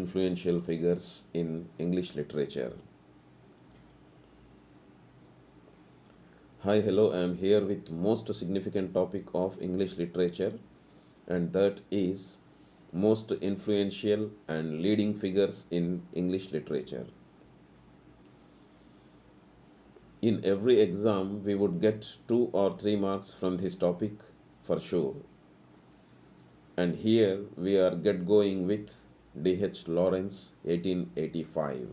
influential figures in English literature. Hi, hello, I am here with most significant topic of English literature, and that is most influential and leading figures in English literature. In every exam we would get 2 or 3 marks from this topic for sure. And here we are get going with D.H. Lawrence 1885.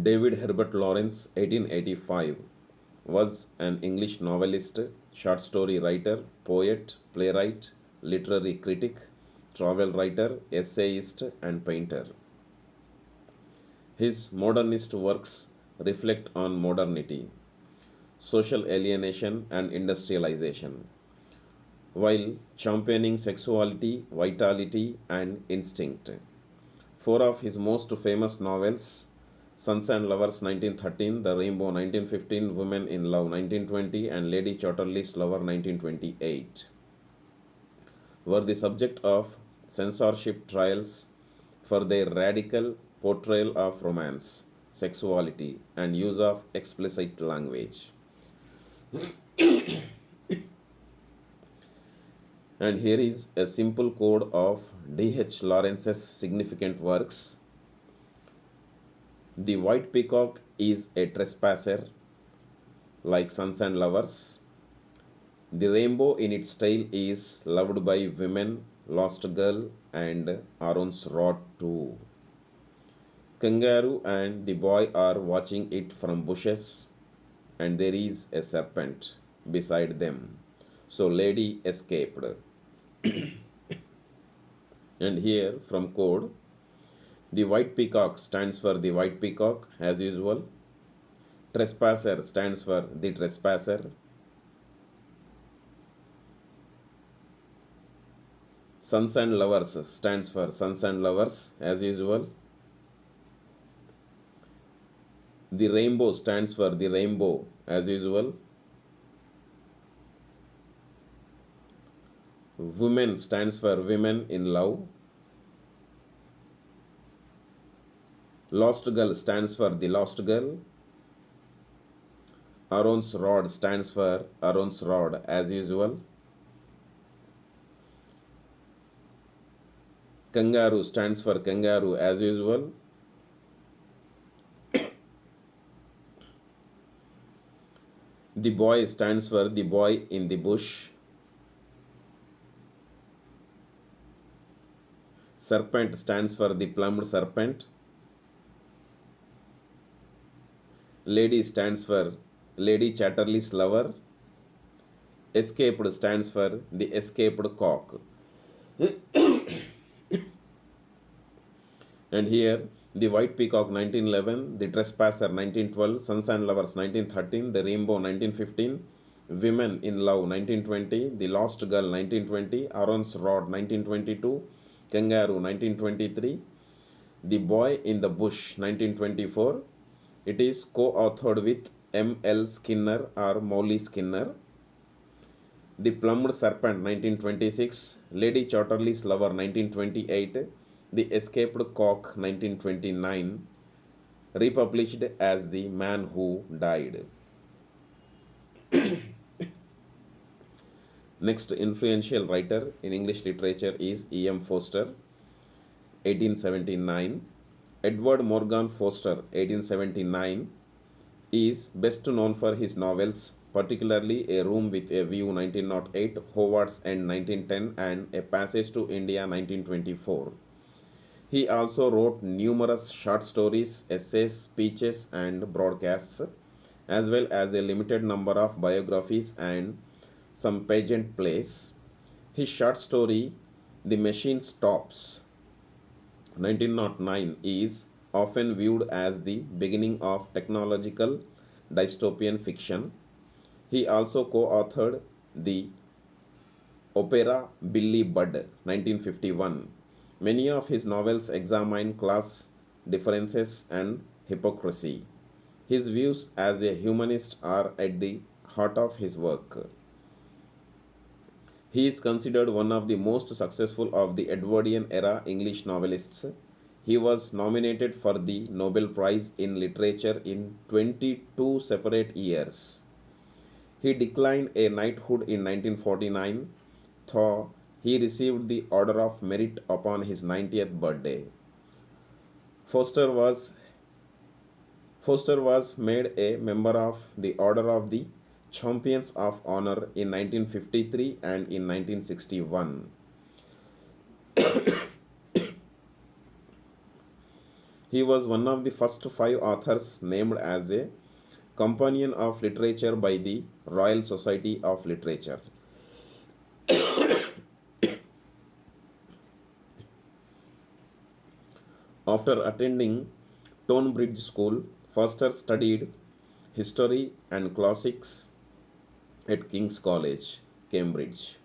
David Herbert Lawrence 1885 was an English novelist, short story writer, poet, playwright, literary critic, travel writer, essayist, and painter. His modernist works reflect on modernity, social alienation, and industrialization, while championing sexuality, vitality, and instinct. 4 of his most famous novels, Sons and Lovers 1913, The Rainbow 1915, Women in Love 1920, and Lady Chatterley's Lover 1928, were the subject of censorship trials for their radical portrayal of romance, sexuality, and use of explicit language. And here is a simple code of D.H. Lawrence's significant works. The white peacock is a trespasser, like Sons and Lovers. The rainbow in its tail is loved by women, Lost Girl, and Aaron's Rod too. Kangaroo and the boy are watching it from bushes, and there is a serpent beside them. So lady escaped. And here from code, the white peacock stands for the white peacock as usual. Trespasser stands for the trespasser. Sons and Lovers stands for Sons and Lovers as usual. The rainbow stands for the rainbow as usual. Women stands for women in love. Lost girl stands for the lost girl. Aaron's rod stands for Aaron's rod as usual. Kangaroo stands for kangaroo as usual. The boy stands for the boy in the bush. Serpent stands for the plumed serpent. Lady stands for Lady Chatterley's lover. Escaped stands for the escaped cock. And here, the white peacock 1911, the trespasser 1912, Sons and Lovers 1913, the rainbow 1915, women in love 1920, the lost girl 1920, Aaron's rod 1922, kangaroo 1923, the boy in the bush 1924. It is co-authored with M.L. Skinner or Molly Skinner. The plumed serpent 1926, Lady Chatterley's lover 1928, the escaped cock 1929, republished as The Man Who Died. Next influential writer in English literature is E.M. Forster, 1879. Edward Morgan Forster, 1879, is best known for his novels, particularly A Room with a View 1908, Howard's End 1910, and A Passage to India 1924. He also wrote numerous short stories, essays, speeches, and broadcasts, as well as a limited number of biographies and some pageant plays. His short story, The Machine Stops, 1909, is often viewed as the beginning of technological dystopian fiction. He also co-authored the opera Billy Budd, 1951. Many of his novels examine class differences and hypocrisy. His views as a humanist are at the heart of his work. He is considered one of the most successful of the Edwardian era English novelists. He was nominated for the Nobel Prize in Literature in 22 separate years. He declined a knighthood in 1949, though he received the Order of Merit upon his 90th birthday. Foster was Foster was made a member of the Order of the Champions of Honor in 1953 and in 1961. He was one of the first 5 authors named as a Companion of Literature by the Royal Society of Literature. After attending Tonbridge School, Foster studied history and classics at King's College, Cambridge,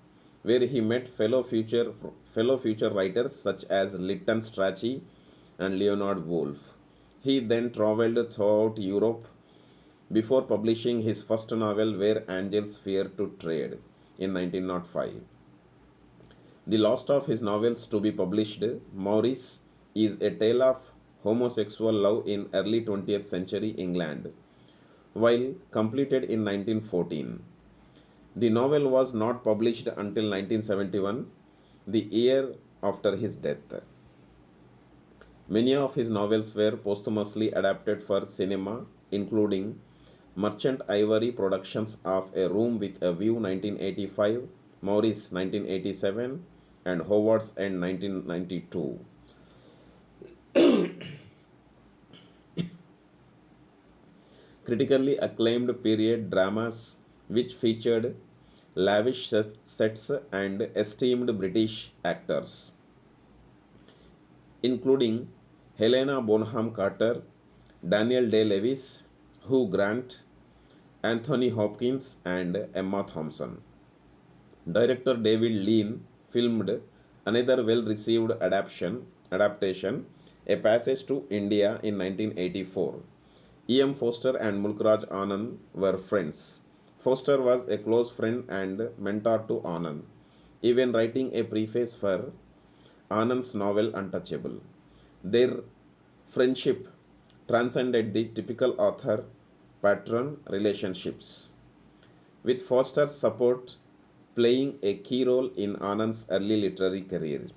where he met fellow future writers such as Lytton Strachey and Leonard Woolf. He then traveled throughout Europe before publishing his first novel, Where Angels Fear to Tread, in 1905. The last of his novels to be published, Maurice, is a tale of homosexual love in early 20th century England, while completed in 1914. The novel was not published until 1971, the year after his death. Many of his novels were posthumously adapted for cinema, including Merchant Ivory Productions of A Room with a View 1985, Maurice 1987, and Howard's End 1992. Critically acclaimed period dramas which featured lavish sets and esteemed British actors, including Helena Bonham Carter, Daniel Day Lewis, Hugh Grant, Anthony Hopkins, and Emma Thompson. Director David Lean filmed another well-received adaptation, A Passage to India, in 1984. E.M. Forster and Mulkraj Anand were friends. Forster was a close friend and mentor to Anand, even writing a preface for Anand's novel Untouchable. Their friendship transcended the typical author patron relationships, with Forster's support playing a key role in Anand's early literary career.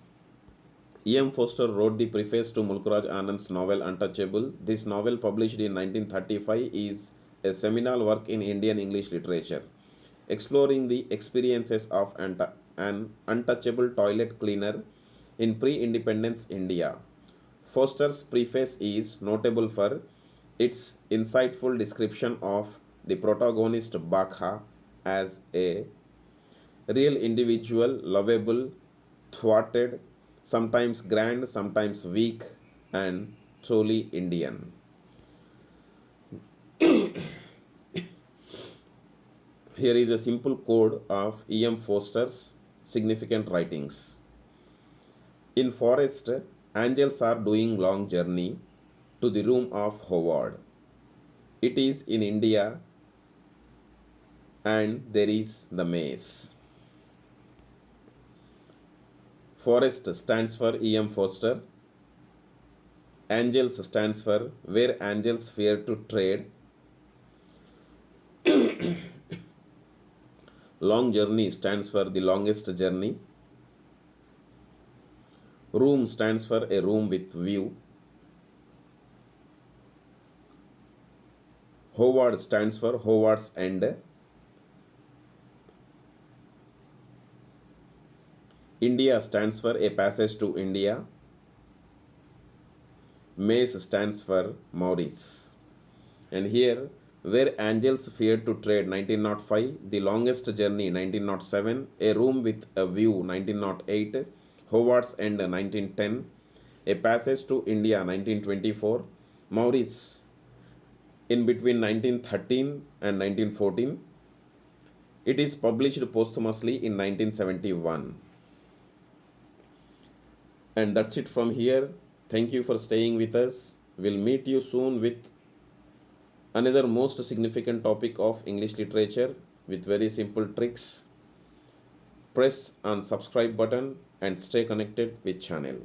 E.M. Forster wrote the preface to Mulkraj Anand's novel Untouchable. This novel, published in 1935, is a seminal work in Indian English literature, exploring the experiences of an untouchable toilet cleaner in pre-independence India. Forster's preface is notable for its insightful description of the protagonist Bakha as a real individual, lovable, thwarted, sometimes grand, sometimes weak, and truly Indian. Here is a simple code of E.M. Forster's significant writings. In forest, angels are doing long journey to the room of Howard. It is in India, and there is the maze. Forest stands for E.M. Forster. Angels stands for Where Angels Fear to Tread. Long journey stands for The Longest Journey. Room stands for A Room with View. Howard stands for Howard's End. India stands for A Passage to India. Maze stands for Maurice. And here, Where Angels Fear to Tread, 1905, The Longest Journey, 1907, A Room with a View, 1908, Howard's End, 1910, A Passage to India, 1924, Maurice in between 1913 and 1914. It is published posthumously in 1971. And that's it from here. Thank you for staying with us. We'll meet you soon with Another most significant topic of English literature with very simple tricks. Press on subscribe button and stay connected with channel.